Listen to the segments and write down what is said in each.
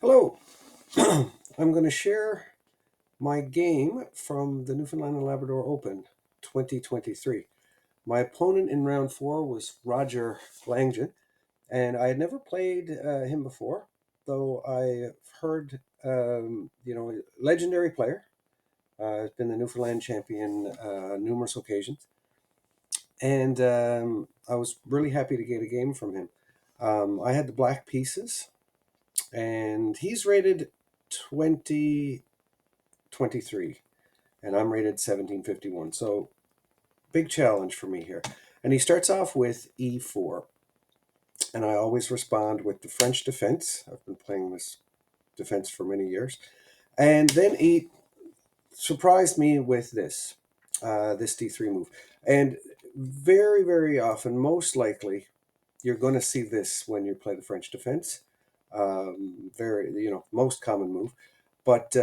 Hello. I'm going to share my game from the Newfoundland and Labrador Open 2023. My opponent in round four was Roger Langen, and I had never played him before, though I've heard, legendary player. Has been the Newfoundland champion numerous occasions, and I was really happy to get a game from him. I had the black pieces, and he's rated 2023, and I'm rated 1751. So big challenge for me here. And he starts off with e4, and I always respond with the French defense. I've been playing this defense for many years. And then he surprised me with this d3 move. And very, very often, most likely, you're going to see this when you play the French defense. Most common move. But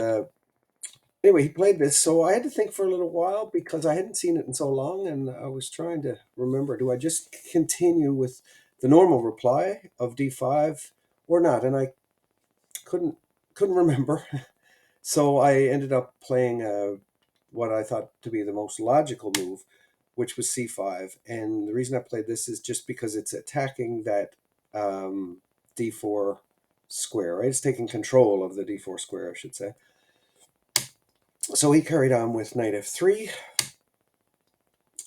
anyway, he played this, so I had to think for a little while because I hadn't seen it in so long, and I was trying to remember: do I just continue with the normal reply of d5 or not? And I couldn't couldn't remember, so I ended up playing what I thought to be the most logical move, which was c5. And the reason I played this is just because it's attacking that d4 square. Right? It's taking control of the d4 square, I should say. So he carried on with knight f3.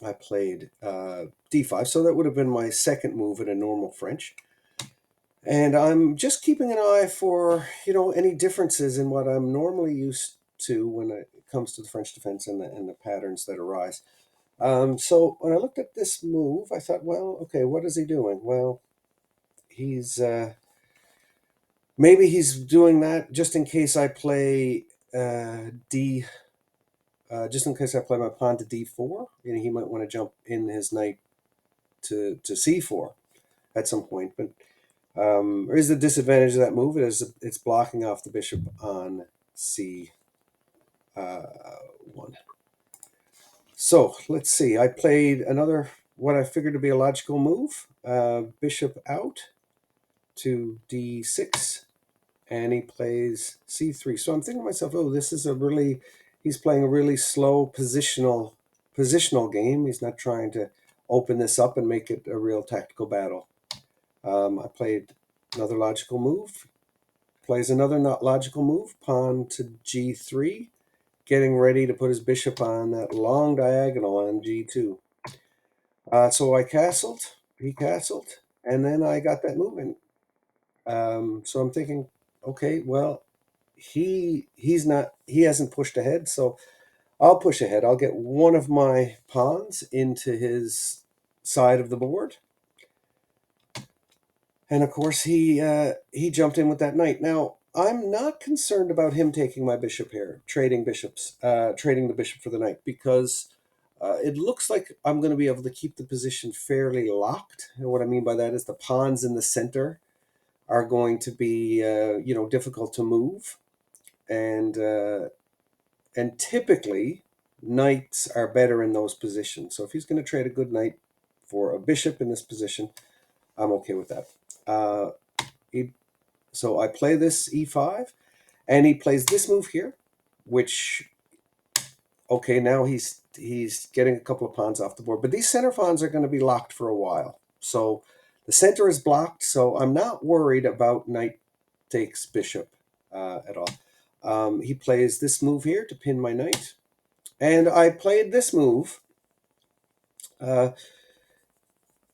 I played d5, so that would have been my second move in a normal French. And I'm just keeping an eye for, any differences in what I'm normally used to when it comes to the French defense and the patterns that arise. So when I looked at this move, I thought, well, okay, what is he doing? Well, he's maybe he's doing that just in case I play d just in case I play my pawn to d4. He might want to jump in his knight to c4 at some point. But there is the disadvantage of that move. It's blocking off the bishop on c1. So let's see. I played another, what I figured to be a logical move. Bishop out to d6, and he plays c3. So I'm thinking to myself, oh, he's playing a really slow positional game. He's not trying to open this up and make it a real tactical battle. I played another logical move. Plays another not logical move, pawn to g3, getting ready to put his bishop on that long diagonal on g2. So I castled, he castled, and then I got that move in. So I'm thinking, okay, well, he hasn't pushed ahead, so I'll push ahead. I'll get one of my pawns into his side of the board, and of course he jumped in with that knight. Now I'm not concerned about him taking my bishop here, trading bishops, trading the bishop for the knight, because it looks like I'm going to be able to keep the position fairly locked. And what I mean by that is the pawns in the center are going to be difficult to move, and typically knights are better in those positions. So if he's going to trade a good knight for a bishop in this position, I'm okay with that. He, so I play this e5, and he plays this move here, which, okay, now he's getting a couple of pawns off the board, but these center pawns are going to be locked for a while. So the center is blocked, so I'm not worried about knight takes bishop at all. He plays this move here to pin my knight, and I played this move uh,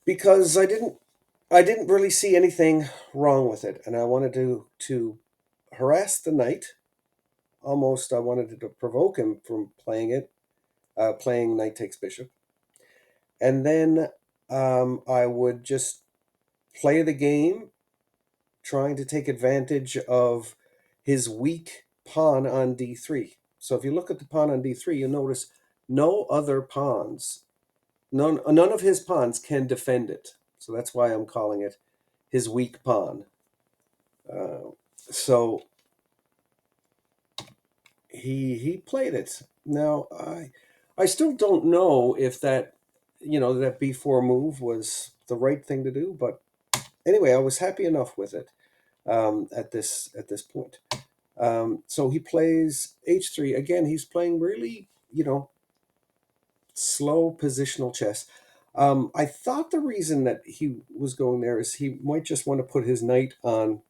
because I didn't really see anything wrong with it, and I wanted to harass the knight. Almost, I wanted to provoke him from playing knight takes bishop, and then I would just play the game, trying to take advantage of his weak pawn on d3. So if you look at the pawn on d3, you'll notice none of his pawns can defend it. So that's why I'm calling it his weak pawn. So he played it. Now I still don't know if that b4 move was the right thing to do, but anyway, I was happy enough with it. at this point. So he plays h3 again. He's playing really, slow positional chess. I thought the reason that he was going there is he might just want to put his knight on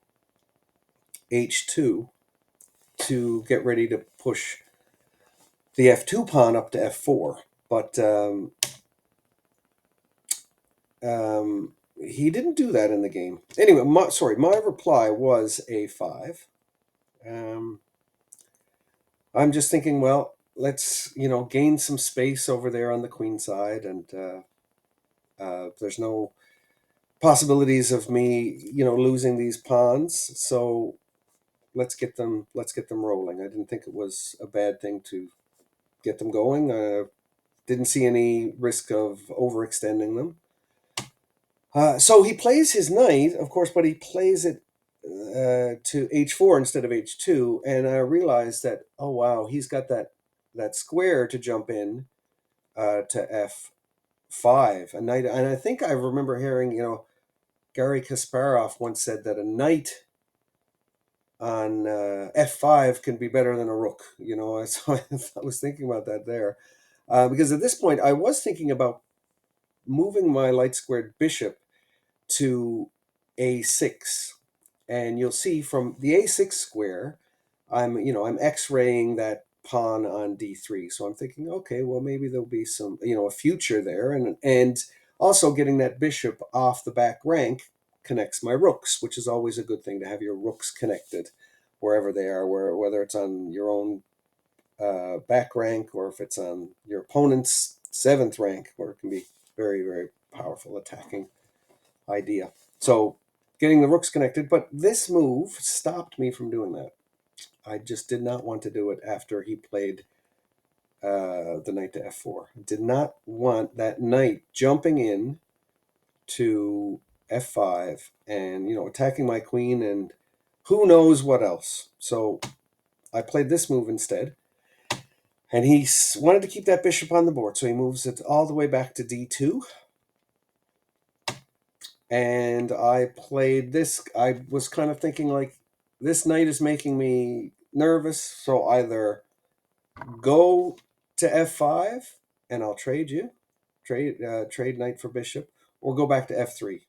h2 to get ready to push the f2 pawn up to f4. But he didn't do that in the game. Anyway, my reply was a5. Um, I'm just thinking, well, let's gain some space over there on the queen side, and there's no possibilities of me losing these pawns. So let's get them rolling. I didn't think it was a bad thing to get them going. Didn't see any risk of overextending them. So he plays his knight, of course, but he plays it to h4 instead of h2, and I realized that, oh wow, he's got that square to jump in to f5, a knight. And I think I remember hearing, Gary Kasparov once said that a knight on f5 can be better than a rook. So I was thinking about that there, because at this point I was thinking about moving my light squared bishop to a6, and you'll see from the a6 square, I'm x-raying that pawn on d3. So I'm thinking, okay, well, maybe there'll be some, a future there, and also getting that bishop off the back rank connects my rooks, which is always a good thing, to have your rooks connected wherever they are, whether it's on your own back rank, or if it's on your opponent's seventh rank, where it can be very, very powerful attacking idea. So getting the rooks connected, but this move stopped me from doing that. I just did not want to do it after he played the knight to f4. I did not want that knight jumping in to f5 and attacking my queen and who knows what else. So I played this move instead, and he wanted to keep that bishop on the board, so he moves it all the way back to d2. And I played this. I was kind of thinking, like, this knight is making me nervous, so either go to f5 and I'll trade knight for bishop, or go back to f3.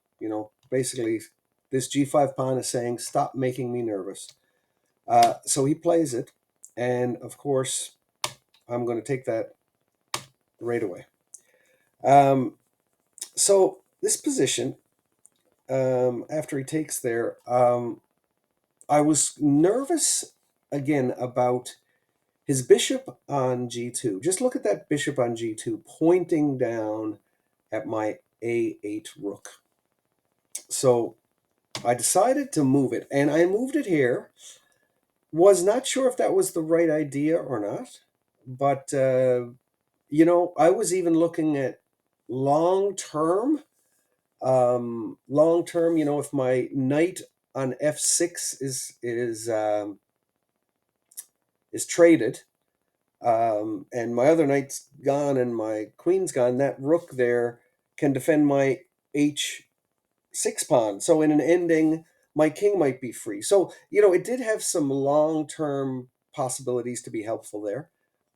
Basically, this g5 pawn is saying, stop making me nervous. So he plays it, and of course, I'm going to take that right away. So this position, after he takes there, I was nervous again about his bishop on g2. Just look at that bishop on g2 pointing down at my a8 rook. So I decided to move it, and I moved it here. Was not sure if that was the right idea or not, but I was even looking at long term. Long term, if my knight on f6 is traded, and my other knight's gone and my queen's gone, that rook there can defend my h6 pawn. So in an ending, my king might be free. So, it did have some long-term possibilities to be helpful there.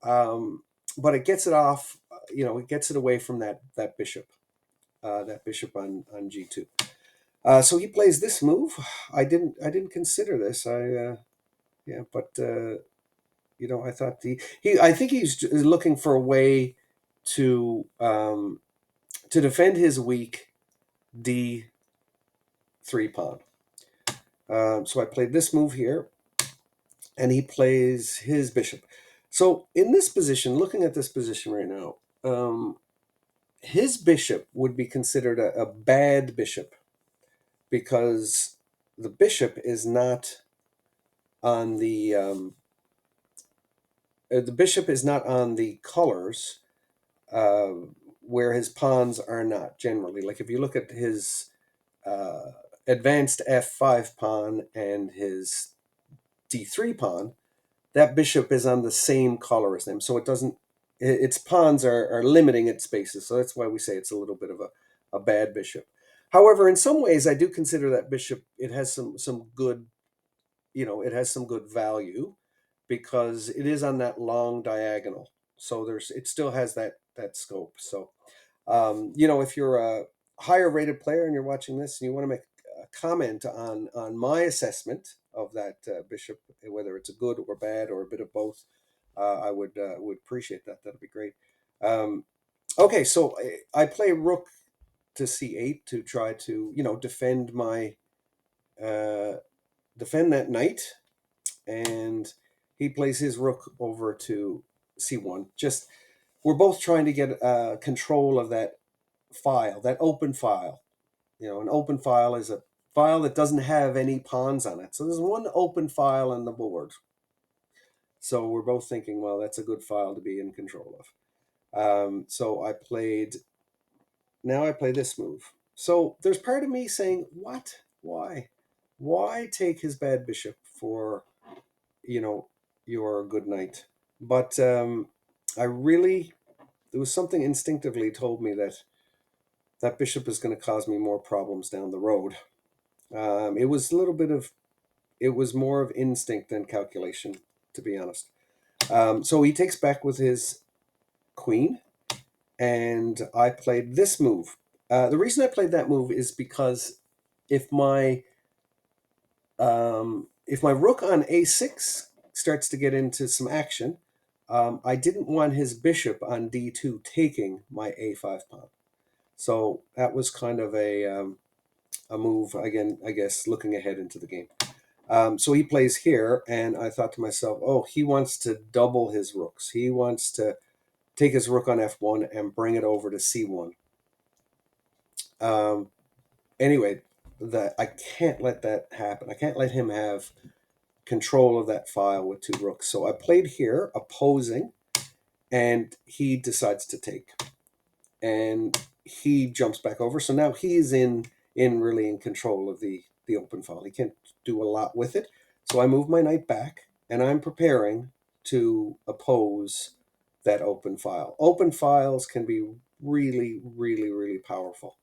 But it gets it off, it gets it away from that bishop on g2. So he plays this move. I didn't consider this. But I thought I think he's looking for a way to defend his weak d3 pawn. So I played this move here, and he plays his bishop. So in this position, looking at this position right now, his bishop would be considered a bad bishop, because the bishop is not on the bishop is not on the colors, uh, where his pawns are not generally. Like, if you look at his advanced f5 pawn and his d3 pawn, that bishop is on the same color as them. So it doesn't, its pawns are limiting its spaces. So that's why we say it's a little bit of a bad bishop. However, in some ways, I do consider that bishop. It has some good, it has some good value because it is on that long diagonal. So it still has that scope. So if you're a higher rated player and you're watching this and you want to make a comment on my assessment of that bishop, whether it's a good or bad or a bit of both, I would appreciate that. That'd be great. Um, okay, so I play rook to c8 to try to defend my uh, defend that knight, and he plays his rook over to c1. Just we're both trying to get control of that file, that open file. An open file is a file that doesn't have any pawns on it. So there's one open file on the board. So we're both thinking, well, that's a good file to be in control of. So now I play this move. So there's part of me saying, what? Why? Why take his bad bishop for, you know, your good knight? But there was something instinctively told me that that bishop is going to cause me more problems down the road. It was a little bit of, it was more of instinct than calculation, to be honest. So he takes back with his queen, and I played this move. The reason I played that move is because if my if my rook on a6 starts to get into some action, I didn't want his bishop on d2 taking my a5 pawn. So that was kind of a move, again, I guess, looking ahead into the game. So he plays here, and I thought to myself, oh, he wants to double his rooks. He wants to take his rook on f1 and bring it over to c1. Um, anyway, I can't let that happen. I can't let him have control of that file with two rooks. So I played here, opposing, and he decides to take. And he jumps back over. So now he is really in control of the open file. He can't do a lot with it. So I move my knight back, and I'm preparing to oppose that open file. Open files can be really, really, really powerful.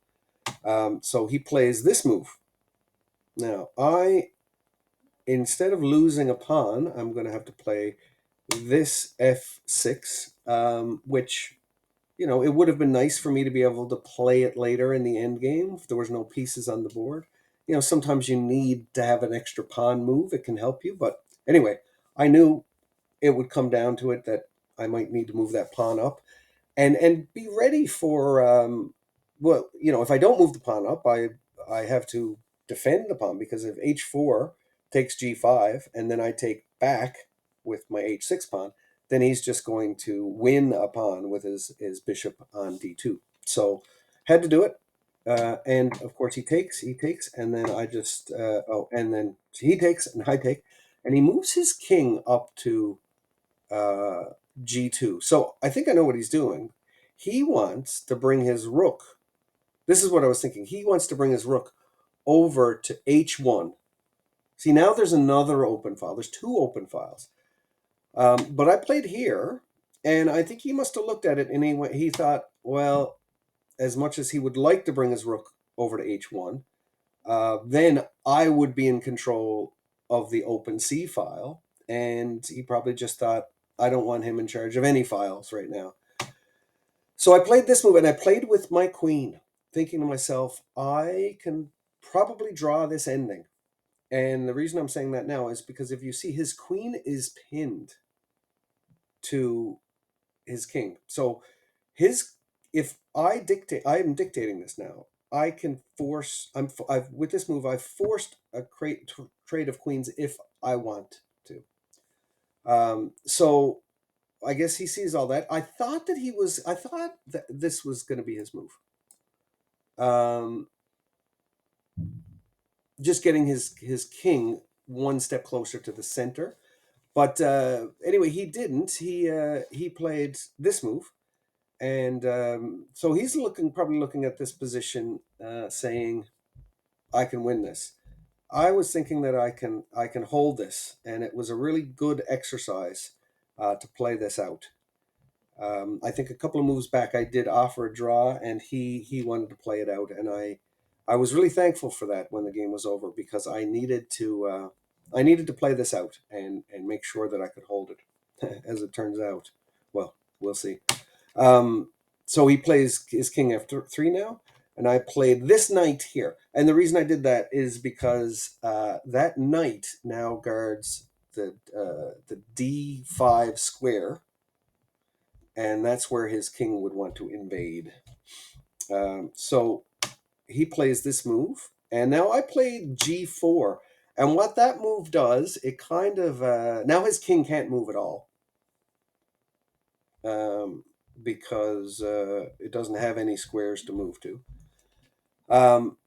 So he plays this move. Now, instead of losing a pawn, I'm going to have to play this f6, which, it would have been nice for me to be able to play it later in the end game if there was no pieces on the board. Sometimes you need to have an extra pawn move. It can help you. But anyway, I knew it would come down to it that I might need to move that pawn up and be ready for if I don't move the pawn up, I have to defend the pawn, because if h4 takes g5 and then I take back with my h6 pawn, then he's just going to win a pawn with his bishop on d2. So had to do it. And of course he takes, and then I just and then he takes and I take, and he moves his king up to uh, g2. So I think I know what he's doing. He wants to bring his rook. This is what I was thinking. He wants to bring his rook over to h1. See, now there's another open file. There's two open files. But I played here, and I think he must have looked at it, and he thought, well, as much as he would like to bring his rook over to h1, then I would be in control of the open C file. And he probably just thought, I don't want him in charge of any files right now. So I played this move, and I played with my queen, thinking to myself, I can probably draw this ending. And the reason I'm saying that now is because if you see, his queen is pinned to his king. So if I dictate, I am dictating this now. I can force. With this move, I've forced a trade of queens if I want to. So I guess he sees all that. I thought that this was going to be his move. Just getting his king one step closer to the center. But anyway, he didn't. He played this move, and so he's probably looking at this position, saying, "I can win this." I was thinking that I can hold this, and it was a really good exercise to play this out. I think a couple of moves back, I did offer a draw, and he wanted to play it out, and I was really thankful for that when the game was over, because I needed to play this out and make sure that I could hold it. As it turns out, well, we'll see. Um, so he plays his king f3 now, and I played this knight here. And the reason I did that is because that knight now guards the d5 square, and that's where his king would want to invade. So he plays this move, and now I played g4. And what that move does, it kind of now his king can't move at all, um, because it doesn't have any squares to move to. Um,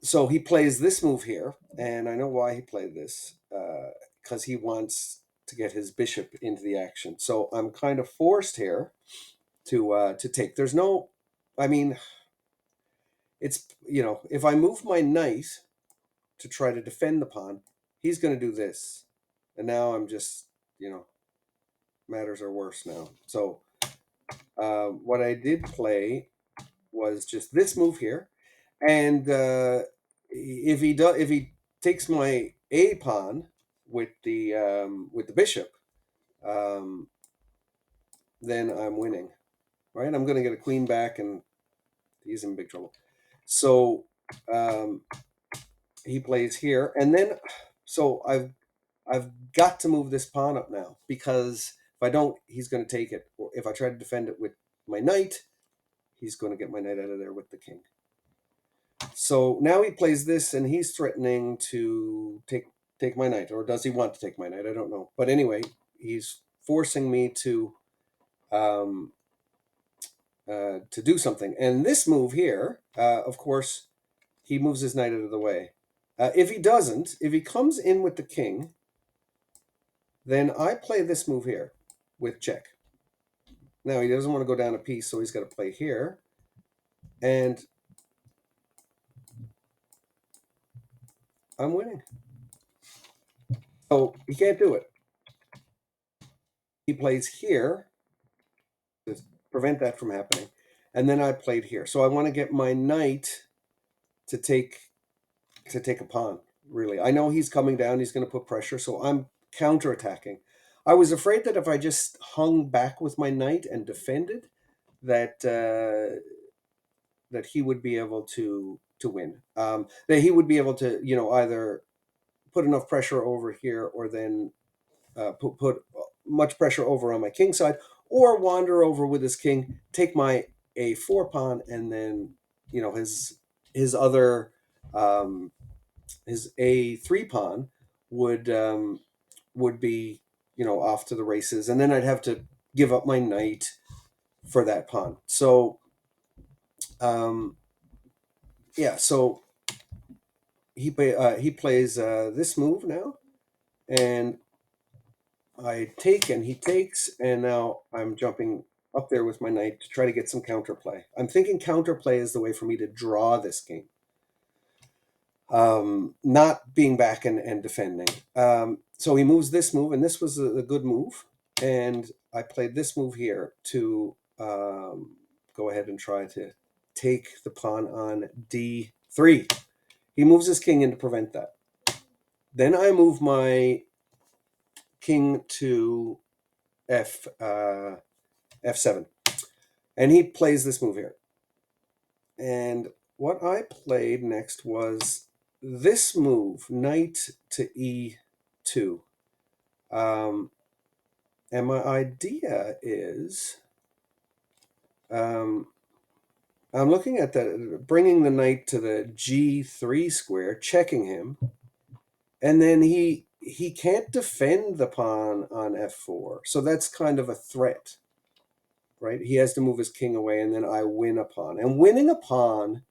so he plays this move here, and I know why he played this, because he wants to get his bishop into the action. So I'm kind of forced here to take. There's no, I mean, it's, if I move my knight to try to defend the pawn, he's going to do this, and now I'm just, matters are worse now. So what I did play was just this move here, and if he takes my a pawn with the bishop, um, then I'm winning, right? I'm going to get a queen back, and he's in big trouble. So um, he plays here, and then so I've got to move this pawn up now, because if I don't, he's going to take it. Or if I try to defend it with my knight, he's going to get my knight out of there with the king. So now he plays this, and he's threatening to take my knight, or does he want to take my knight? I don't know. But anyway, he's forcing me um, to do something. And this move here, of course, he moves his knight out of the way. If he doesn't, if he comes in with the king, then I play this move here with check. Now he doesn't want to go down a piece, so he's got to play here. And I'm winning. So he can't do it. He plays here to prevent that from happening. And then I played here. So I want to get my knight to take a pawn, really. I know he's coming down, he's going to put pressure, so I'm counterattacking. I was afraid that if I just hung back with my knight and defended, that that he would be able to win. That he would be able to, either put enough pressure over here, or then put much pressure over on my king side, or wander over with his king, take my a4 pawn, and then his other his a3 pawn would be off to the races, and then I'd have to give up my knight for that pawn. So yeah, so he plays this move now, and I take, and he takes, and now I'm jumping up there with my knight to try to get some counterplay. I'm thinking counterplay is the way for me to draw this game, not being back and defending. So he moves this move, and this was a good move, and I played this move here to go ahead and try to take the pawn on d3. He moves his king in to prevent that. Then I move my king to f7, and he plays this move here. And what I played next was this move, knight to e2. And my idea is, I'm looking at bringing the knight to the g3 square, checking him, and then he can't defend the pawn on f4, so that's kind of a threat, right? He has to move his king away, and then I win a pawn. And winning a pawn,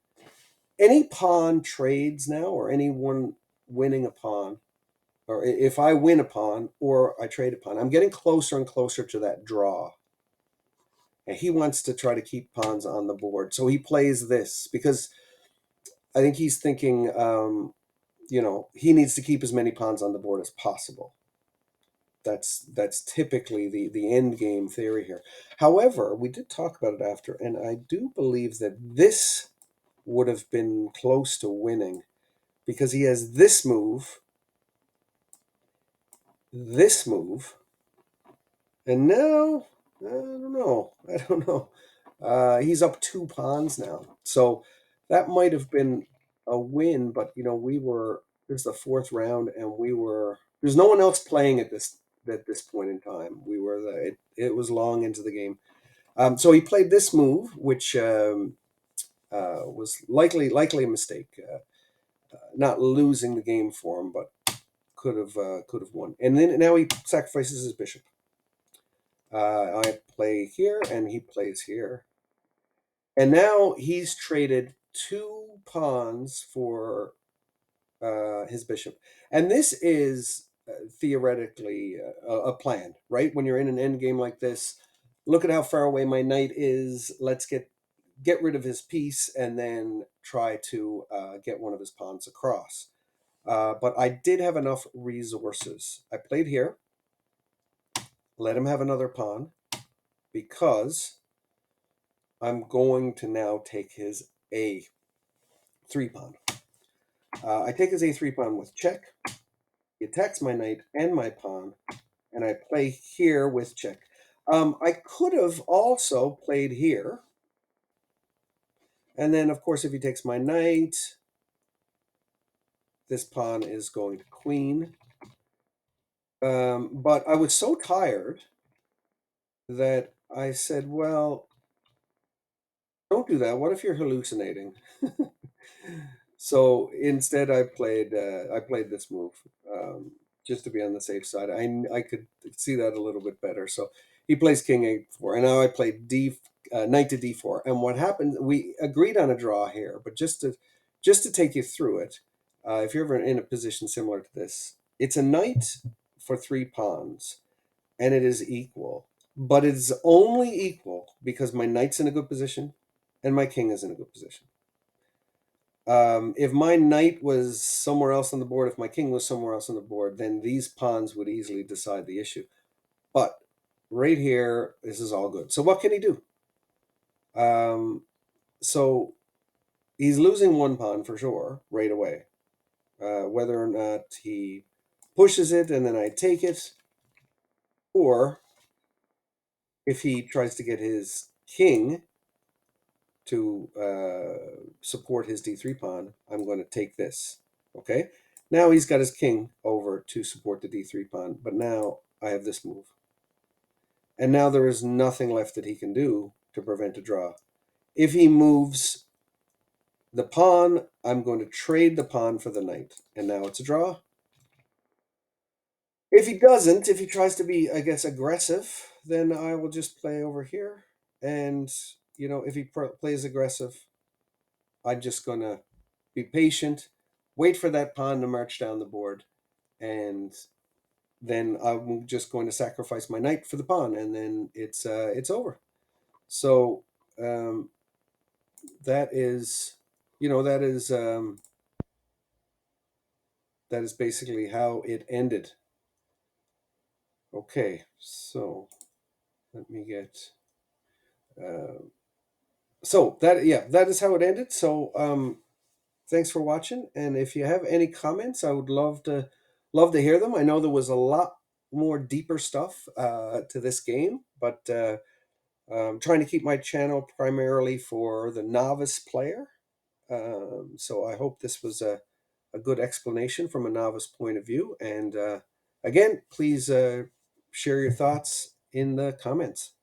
any pawn trades now, or anyone winning a pawn, or if I win a pawn or I trade a pawn, I'm getting closer and closer to that draw. And he wants to try to keep pawns on the board. So he plays this because I think he's thinking, he needs to keep as many pawns on the board as possible. That's typically the end game theory here. However, we did talk about it after, and I do believe that this would have been close to winning because he has this move, and now I don't know. I don't know. He's up 2 pawns now, so that might have been a win. But we were this is the fourth round, and there's no one else playing at this point in time. It was long into the game. So he played this move, which was likely a mistake. Not losing the game for him, but could have won. And then now he sacrifices his bishop. I play here, and he plays here, and now he's traded 2 pawns for his bishop, and this is theoretically a plan, right? When you're in an end game like this, look at how far away my knight is. Let's get rid of his piece, and then try to get one of his pawns across. But I did have enough resources. I played here, let him have another pawn, because I'm going to now take his A3 pawn. I take his A3 pawn with check. He attacks my knight and my pawn, and I play here with check. I could have also played here, and then, of course, if he takes my knight, this pawn is going to queen. But I was so tired that I said, well, don't do that. What if you're hallucinating? So instead, I played this move, just to be on the safe side. I could see that a little bit better. So he plays king a4, and now I played knight to d4. And what happened? We agreed on a draw here, but just to take you through it, if you're ever in a position similar to this, it's a knight for 3 pawns, and it is equal. But it's only equal because my knight's in a good position and my king is in a good position. If my knight was somewhere else on the board, if my king was somewhere else on the board, then these pawns would easily decide the issue. But right here, this is all good. So what can he do? So he's losing 1 pawn for sure right away. Whether or not he pushes it and then I take it, or if he tries to get his king to support his d3 pawn, I'm going to take this. Okay, now he's got his king over to support the d3 pawn, but now I have this move, and now there is nothing left that he can do to prevent a draw. If he moves the pawn, I'm going to trade the pawn for the knight, and now it's a draw. If he doesn't, if he tries to be, I guess, aggressive, then I will just play over here, and if he plays aggressive, I'm just going to be patient, wait for that pawn to march down the board, and then I'm just going to sacrifice my knight for the pawn, and then it's over. So that is, that is basically how it ended. Okay, so let me get. So that is how it ended. So thanks for watching, and if you have any comments, I would love to hear them. I know there was a lot more deeper stuff to this game, but I'm trying to keep my channel primarily for the novice player. So I hope this was a good explanation from a novice point of view. And again, please share your thoughts in the comments.